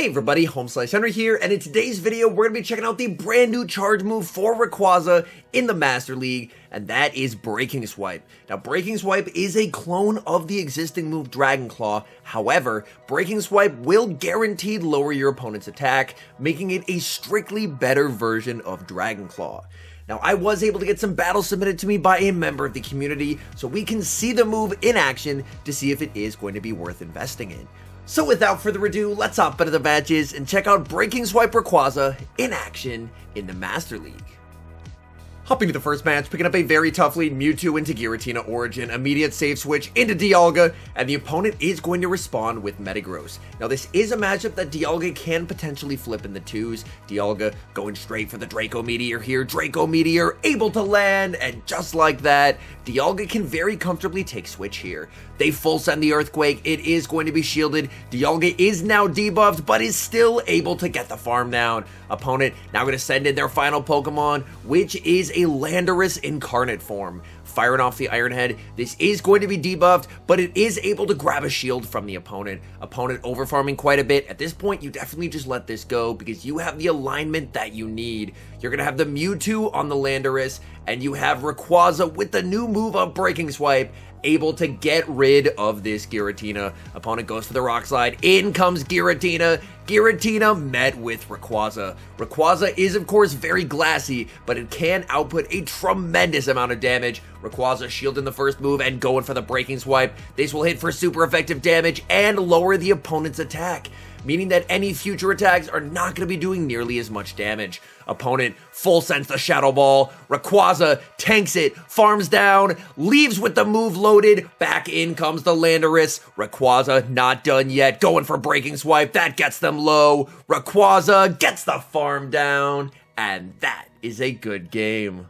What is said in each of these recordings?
Hey everybody, HomeSliceHenry here, and in today's video, we're going to be checking out the brand new charge move for Rayquaza in the Master League, and that is Breaking Swipe. Now, Breaking Swipe is a clone of the existing move Dragon Claw. However, Breaking Swipe will guaranteed lower your opponent's attack, making it a strictly better version of Dragon Claw. Now, I was able to get some battles submitted to me by a member of the community, so we can see the move in action to see if it is going to be worth investing in. So without further ado, let's hop into the matches and check out Breaking Swipe Rayquaza in action in the Master League. Hopping to the first match, picking up a very tough lead, Mewtwo into Giratina Origin, immediate save switch into Dialga, and the opponent is going to respond with Metagross. Now this is a matchup that Dialga can potentially flip in the twos. Dialga going straight for the Draco Meteor here, Draco Meteor able to land, and just like that, Dialga can very comfortably take switch here. They full send the Earthquake, it is going to be shielded, Dialga is now debuffed, but is still able to get the farm down. Opponent now going to send in their final Pokemon, which is a Landorus incarnate form. Firing off the Iron Head, this is going to be debuffed, but it is able to grab a shield from the opponent. Opponent overfarming quite a bit. At this point, you definitely just let this go because you have the alignment that you need. You're going to have the Mewtwo on the Landorus, and you have Rayquaza with the new move of Breaking Swipe, able to get rid of this Giratina. Opponent goes for the Rock Slide. In comes Giratina. Giratina met with Rayquaza. Rayquaza is, of course, very glassy, but it can output a tremendous amount of damage. Rayquaza shielding the first move and going for the Breaking Swipe. This will hit for super effective damage and lower the opponent's attack, meaning that any future attacks are not going to be doing nearly as much damage. Opponent full sends the Shadow Ball. Rayquaza tanks it, farms down, leaves with the move loaded. Back in comes the Landorus. Rayquaza not done yet, going for Breaking Swipe. That gets them low. Rayquaza gets the farm down, and that is a good game.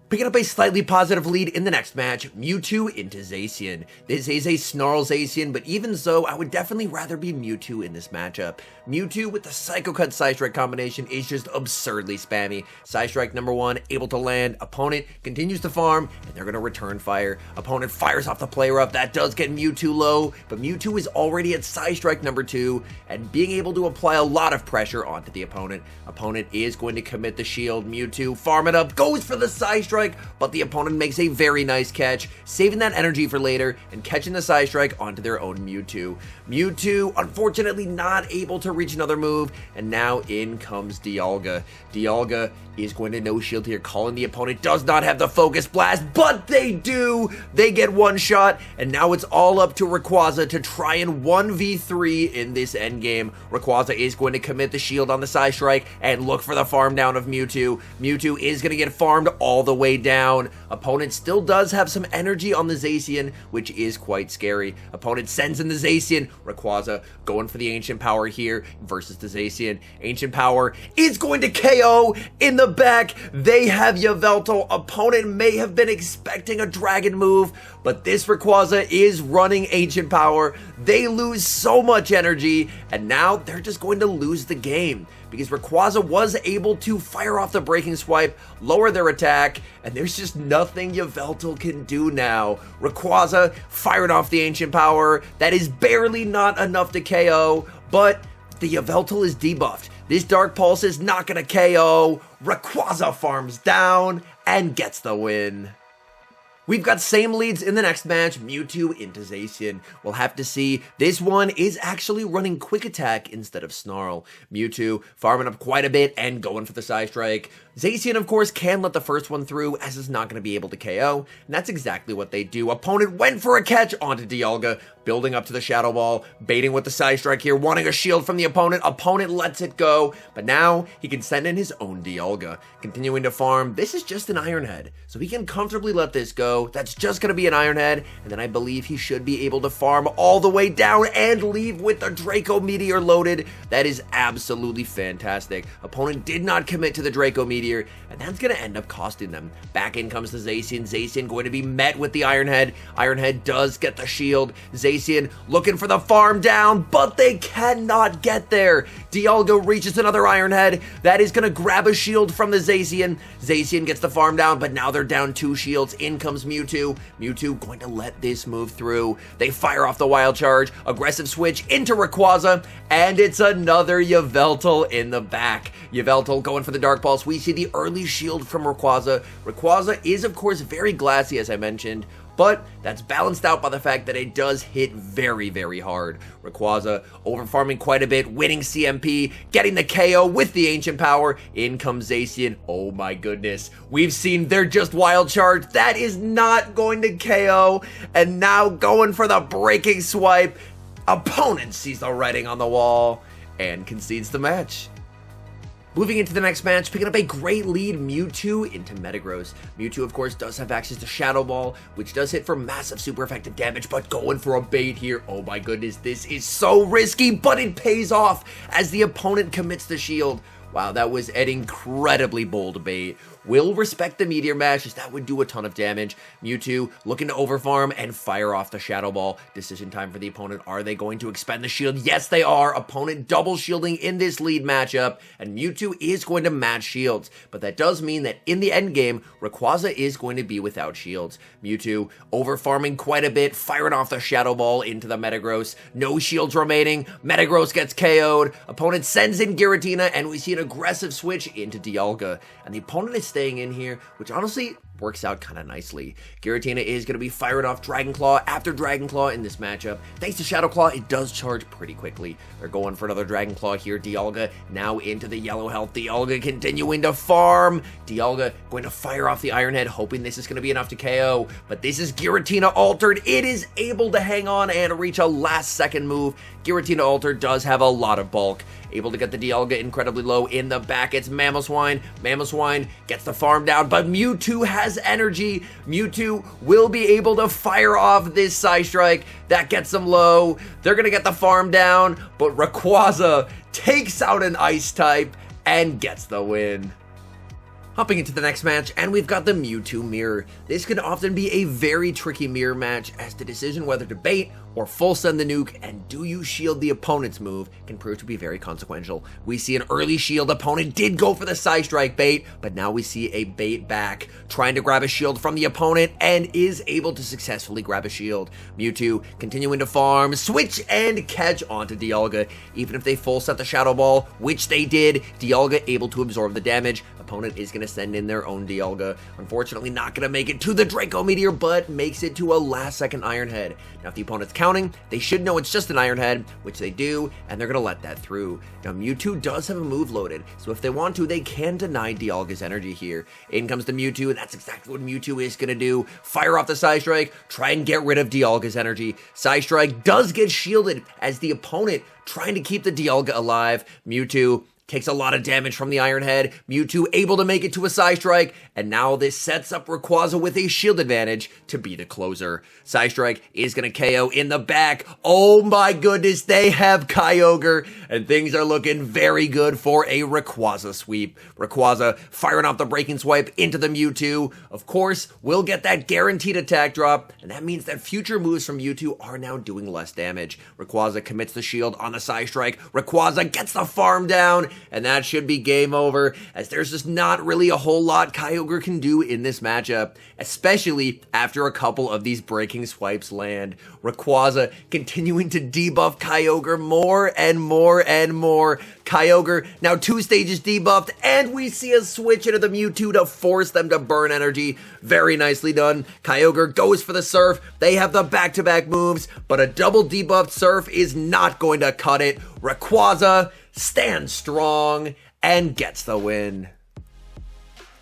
Picking up a slightly positive lead in the next match, Mewtwo into Zacian. This is a Snarl Zacian, but even so, I would definitely rather be Mewtwo in this matchup. Mewtwo with the Psycho Cut Psystrike combination is just absurdly spammy. Psystrike number one, able to land. Opponent continues to farm, and they're going to return fire. Opponent fires off the player up. That does get Mewtwo low, but Mewtwo is already at Psystrike number two, and being able to apply a lot of pressure onto the opponent. Opponent is going to commit the shield. Mewtwo farm it up, goes for the Psystrike, but the opponent makes a very nice catch, saving that energy for later and catching the Psystrike onto their own Mewtwo. Mewtwo, unfortunately, not able to reach another move, and now in comes Dialga. Dialga is going to no shield here, calling the opponent does not have the Focus Blast, but they do! They get one shot, and now it's all up to Rayquaza to try and 1v3 in this endgame. Rayquaza is going to commit the shield on the Psystrike and look for the farm down of Mewtwo. Mewtwo is going to get farmed all the way down. Opponent still does have some energy on the Zacian, which is quite scary. Opponent sends in the Zacian. Rayquaza going for the Ancient Power here versus the Zacian. Ancient Power is going to KO in the back. They have Yveltal. Opponent may have been expecting a dragon move, but this Rayquaza is running Ancient Power. They lose so much energy, and now they're just going to lose the game because Rayquaza was able to fire off the Breaking Swipe, lower their attack, and there's just nothing Yveltal can do now. Rayquaza fired off the Ancient Power. That is barely not enough to KO, but the Yveltal is debuffed. This Dark Pulse is not going to KO. Rayquaza farms down and gets the win. We've got same leads in the next match, Mewtwo into Zacian. We'll have to see. This one is actually running Quick Attack instead of Snarl. Mewtwo farming up quite a bit and going for the Psystrike. Zacian, of course, can let the first one through, as it's not going to be able to KO, and that's exactly what they do. Opponent went for a catch onto Dialga, building up to the Shadow Ball, baiting with the Psystrike here, wanting a shield from the opponent. Opponent lets it go, but now he can send in his own Dialga. Continuing to farm, this is just an Iron Head, so he can comfortably let this go. That's just going to be an Iron Head, and then I believe he should be able to farm all the way down and leave with the Draco Meteor loaded. That is absolutely fantastic. Opponent did not commit to the Draco Meteor, and that's going to end up costing them. Back in comes the Zacian. Zacian going to be met with the Iron Head. Iron Head does get the shield. Zacian looking for the farm down, but they cannot get there. Dialga reaches another Iron Head. That is going to grab a shield from the Zacian. Zacian gets the farm down, but now they're down two shields. In comes comes Mewtwo. Mewtwo going to let this move through. They fire off the Wild Charge, aggressive switch into Rayquaza, and it's another Yveltal in the back. Yveltal going for the Dark Pulse. We see the early shield from Rayquaza. Rayquaza is, of course, very glassy, as I mentioned, but that's balanced out by the fact that it does hit very, very hard. Rayquaza overfarming quite a bit, winning CMP, getting the KO with the Ancient Power. In comes Zacian. Oh my goodness. We've seen they're just Wild Charge. That is not going to KO. And now going for the Breaking Swipe. Opponent sees the writing on the wall and concedes the match. Moving into the next match, picking up a great lead, Mewtwo into Metagross. Mewtwo, of course, does have access to Shadow Ball, which does hit for massive super effective damage, but going for a bait here. Oh my goodness, this is so risky, but it pays off as the opponent commits the shield. Wow, that was an incredibly bold bait. Will respect the Meteor Mash, as that would do a ton of damage. Mewtwo looking to overfarm and fire off the Shadow Ball. Decision time for the opponent. Are they going to expend the shield? Yes, they are. Opponent double shielding in this lead matchup, and Mewtwo is going to match shields. But that does mean that in the end game, Rayquaza is going to be without shields. Mewtwo overfarming quite a bit, firing off the Shadow Ball into the Metagross. No shields remaining. Metagross gets KO'd. Opponent sends in Giratina, and we see an aggressive switch into Dialga. And the opponent is staying in here, which honestly works out kind of nicely. Giratina is going to be firing off Dragon Claw after Dragon Claw in this matchup. Thanks to Shadow Claw, it does charge pretty quickly. They're going for another Dragon Claw here. Dialga now into the yellow health. Dialga continuing to farm. Dialga going to fire off the Iron Head, hoping this is going to be enough to KO. But this is Giratina Altered. It is able to hang on and reach a last second move. Giratina Altered does have a lot of bulk. Able to get the Dialga incredibly low in the back. It's Mamoswine. Mamoswine gets the farm down, but Mewtwo has energy. Mewtwo will be able to fire off this Psystrike. That gets them low. They're going to get the farm down, but Rayquaza takes out an Ice type and gets the win. Hopping into the next match, and we've got the Mewtwo Mirror. This can often be a very tricky mirror match, as the decision whether to bait or full send the nuke and do you shield the opponent's move can prove to be very consequential. We see an early shield. Opponent did go for the Psystrike bait, but now we see a bait back, trying to grab a shield from the opponent and is able to successfully grab a shield. Mewtwo continuing to farm, switch and catch onto Dialga. Even if they full set the Shadow Ball, which they did, Dialga able to absorb the damage. Opponent is going to send in their own Dialga. Unfortunately, not going to make it to the Draco Meteor, but makes it to a last second Iron Head. Now, if the opponent's counting, they should know it's just an Iron Head, which they do, and they're going to let that through. Now, Mewtwo does have a move loaded, so if they want to, they can deny Dialga's energy here. In comes the Mewtwo, and that's exactly what Mewtwo is going to do. Fire off the Psystrike, try and get rid of Dialga's energy. Psystrike does get shielded as the opponent trying to keep the Dialga alive. Mewtwo takes a lot of damage from the Iron Head. Mewtwo able to make it to a Psystrike, and now this sets up Rayquaza with a shield advantage to be the closer. Psystrike is going to KO in the back. Oh my goodness, they have Kyogre, and things are looking very good for a Rayquaza sweep. Rayquaza firing off the Breaking Swipe into the Mewtwo. Of course, we'll get that guaranteed attack drop, and that means that future moves from Mewtwo are now doing less damage. Rayquaza commits the shield on the Psystrike. Rayquaza gets the farm down, and that should be game over, as there's just not really a whole lot Kyogre can do in this matchup, especially after a couple of these Breaking Swipes land. Rayquaza continuing to debuff Kyogre more and more and more. Kyogre now 2 stages debuffed, and we see a switch into the Mewtwo to force them to burn energy. Very nicely done. Kyogre goes for the Surf. They have the back-to-back moves, but a double debuffed Surf is not going to cut it. Rayquaza stands strong and gets the win.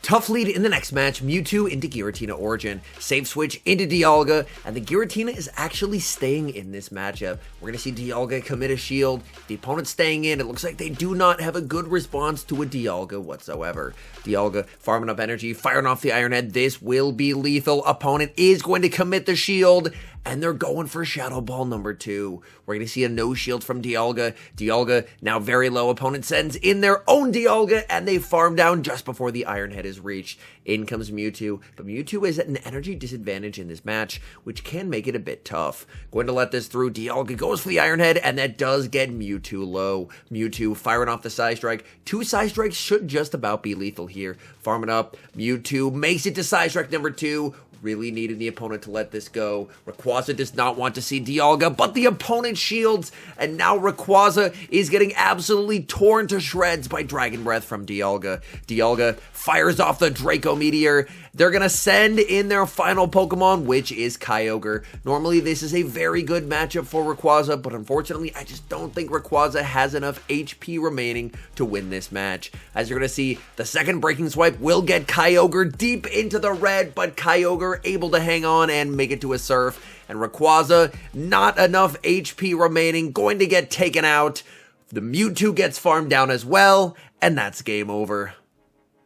Tough lead in the next match, Mewtwo into Giratina Origin. Save switch into Dialga, and the Giratina is actually staying in this matchup. We're going to see Dialga commit a shield. The opponent's staying in. It looks like they do not have a good response to a Dialga whatsoever. Dialga farming up energy, firing off the Iron Head. This will be lethal. Opponent is going to commit the shield, and they're going for Shadow Ball number 2. We're going to see a no shield from Dialga. Dialga now very low. Opponent sends in their own Dialga, and they farm down just before the Iron Head is reached. In comes Mewtwo, but Mewtwo is at an energy disadvantage in this match, which can make it a bit tough. Going to let this through. Dialga goes for the Iron Head, and that does get Mewtwo low. Mewtwo firing off the Psystrike. 2 Psystrikes should just about be lethal here. Farming up. Mewtwo makes it to Psystrike number 2. really needed the opponent to let this go. Rayquaza does not want to see Dialga, but the opponent shields, and now Rayquaza is getting absolutely torn to shreds by Dragon Breath from Dialga. Dialga fires off the Draco Meteor. They're going to send in their final Pokemon, which is Kyogre. Normally, this is a very good matchup for Rayquaza, but unfortunately, I just don't think Rayquaza has enough HP remaining to win this match. As you're going to see, the second Breaking Swipe will get Kyogre deep into the red, but Kyogre able to hang on and make it to a Surf. And Rayquaza, not enough HP remaining, going to get taken out. The Mewtwo gets farmed down as well, and that's game over.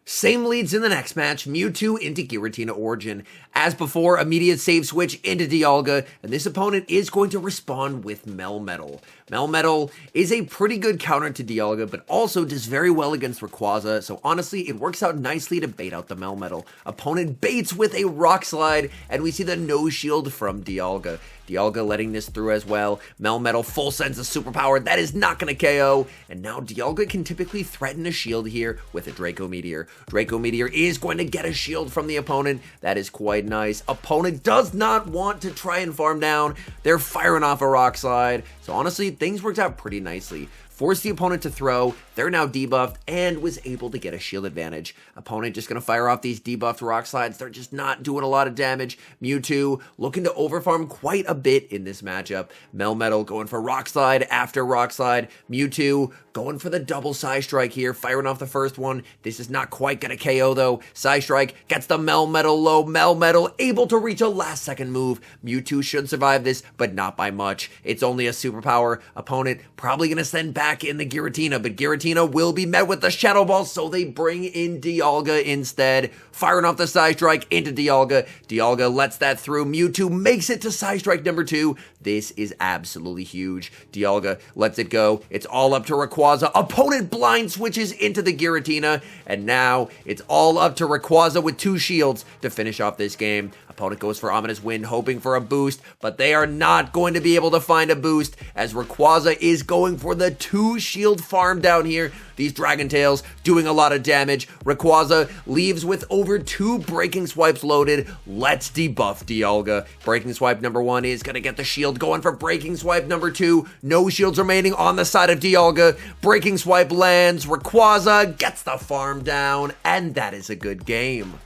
Same leads in the next match, Mewtwo into Giratina Origin. As before, immediate save switch into Dialga, and this opponent is going to respond with Melmetal. Melmetal is a pretty good counter to Dialga, but also does very well against Rayquaza, so honestly, it works out nicely to bait out the Melmetal. Opponent baits with a Rock Slide, and we see the no shield from Dialga. Dialga letting this through as well. Melmetal full sends a superpower. That is not going to KO. And now Dialga can typically threaten a shield here with a Draco Meteor. Draco Meteor is going to get a shield from the opponent. That is quite nice. Opponent does not want to try and farm down. They're firing off a Rock Slide. So honestly, things worked out pretty nicely. Forced the opponent to throw, they're now debuffed, and was able to get a shield advantage. Opponent just going to fire off these debuffed Rock Slides, they're just not doing a lot of damage. Mewtwo looking to overfarm quite a bit in this matchup. Melmetal going for Rock Slide after Rock Slide. Mewtwo going for the double Psy Strike here, firing off the first one. This is not quite going to KO though. Psy Strike gets the Melmetal low. Melmetal able to reach a last second move. Mewtwo should survive this, but not by much. It's only a superpower. Opponent probably going to send back in the Giratina, but Giratina will be met with the Shadow Ball, so they bring in Dialga instead, firing off the Psy Strike into Dialga. Dialga lets that through. Mewtwo makes it to Psy Strike number 2. This is absolutely huge. Dialga lets it go. It's all up to Rayquaza. Opponent blind switches into the Giratina, and now it's all up to Rayquaza with 2 shields to finish off this game. Opponent goes for Ominous Wind, hoping for a boost, but they are not going to be able to find a boost as Rayquaza is going for the 2 shield farm down here. These Dragon Tails doing a lot of damage. Rayquaza leaves with over 2 Breaking Swipes loaded. Let's debuff Dialga. Breaking Swipe number 1 is going to get the shield going for Breaking Swipe number 2. No shields remaining on the side of Dialga. Breaking Swipe lands. Rayquaza gets the farm down, and that is a good game.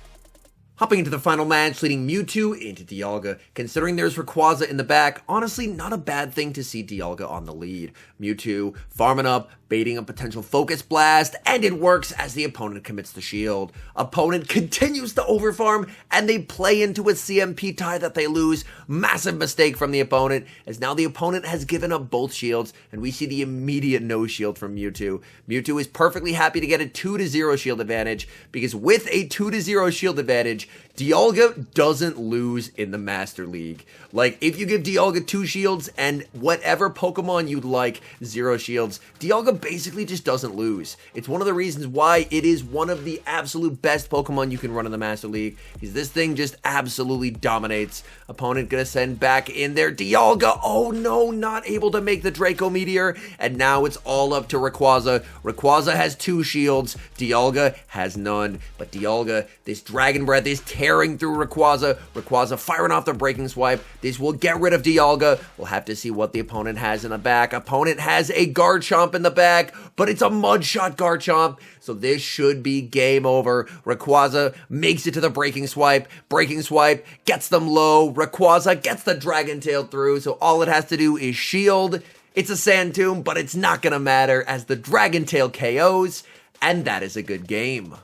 Hopping into the final match, leading Mewtwo into Dialga. Considering there's Rayquaza in the back, honestly not a bad thing to see Dialga on the lead. Mewtwo farming up, baiting a potential Focus Blast, and it works as the opponent commits the shield. Opponent continues to overfarm, and they play into a CMP tie that they lose. Massive mistake from the opponent, as now the opponent has given up both shields, and we see the immediate no shield from Mewtwo. Mewtwo is perfectly happy to get a 2-0 shield advantage, because with a 2-0 shield advantage, Dialga doesn't lose in the Master League. Like, if you give Dialga 2 shields and whatever Pokemon you'd like 0 shields, Dialga basically just doesn't lose. It's one of the reasons why it is one of the absolute best Pokemon you can run in the Master League, because this thing just absolutely dominates. Opponent gonna send back in there Dialga. Oh no, not able to make the Draco Meteor, and now it's all up to Rayquaza. Rayquaza has 2 shields, Dialga has none, but Dialga, this Dragon Breath is tearing through Rayquaza. Rayquaza firing off the Breaking Swipe. This will get rid of Dialga. We'll have to see what the opponent has in the back. Opponent has a Garchomp in the back, but it's a Mud Shot Garchomp, so this should be game over. Rayquaza makes it to the Breaking Swipe. Breaking Swipe gets them low. Rayquaza gets the Dragon Tail through, so all it has to do is shield. It's a Sand Tomb, but it's not going to matter as the Dragon Tail KOs, and that is a good game.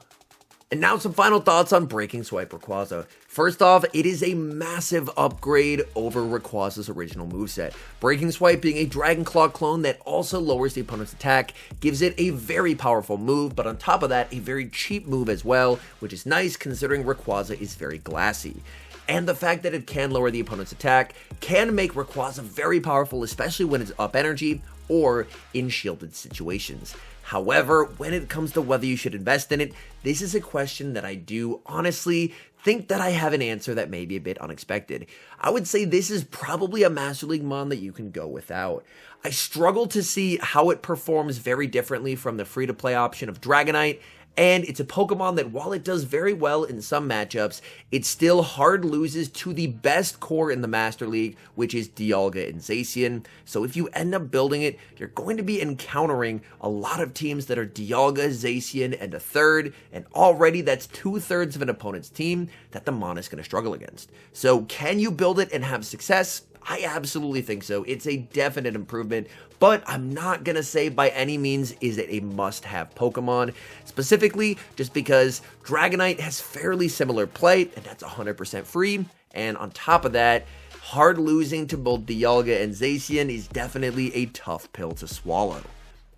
And now some final thoughts on Breaking Swipe Rayquaza. First off, it is a massive upgrade over Rayquaza's original moveset. Breaking Swipe being a Dragon Claw clone that also lowers the opponent's attack, gives it a very powerful move, but on top of that, a very cheap move as well, which is nice considering Rayquaza is very glassy. And the fact that it can lower the opponent's attack can make Rayquaza very powerful, especially when it's up energy or in shielded situations. However, when it comes to whether you should invest in it, this is a question that I do honestly think that I have an answer that may be a bit unexpected. I would say this is probably a Master League mon that you can go without. I struggle to see how it performs very differently from the free-to-play option of Dragonite, and it's a Pokemon that while it does very well in some matchups, it still hard loses to the best core in the Master League, which is Dialga and Zacian. So if you end up building it, you're going to be encountering a lot of teams that are Dialga, Zacian, and a third, and already that's 2/3 of an opponent's team that the Mon is going to struggle against. So can you build it and have success? I absolutely think so. It's a definite improvement, but I'm not going to say by any means is it a must-have Pokemon, specifically just because Dragonite has fairly similar play, and that's 100% free, and on top of that, hard losing to both Dialga and Zacian is definitely a tough pill to swallow.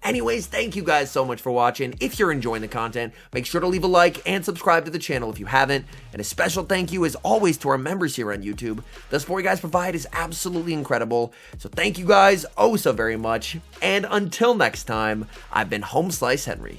Anyways, thank you guys so much for watching. If you're enjoying the content, make sure to leave a like and subscribe to the channel if you haven't. And a special thank you as always to our members here on YouTube. The support you guys provide is absolutely incredible. So thank you guys oh so very much. And until next time, I've been HomeSliceHenry.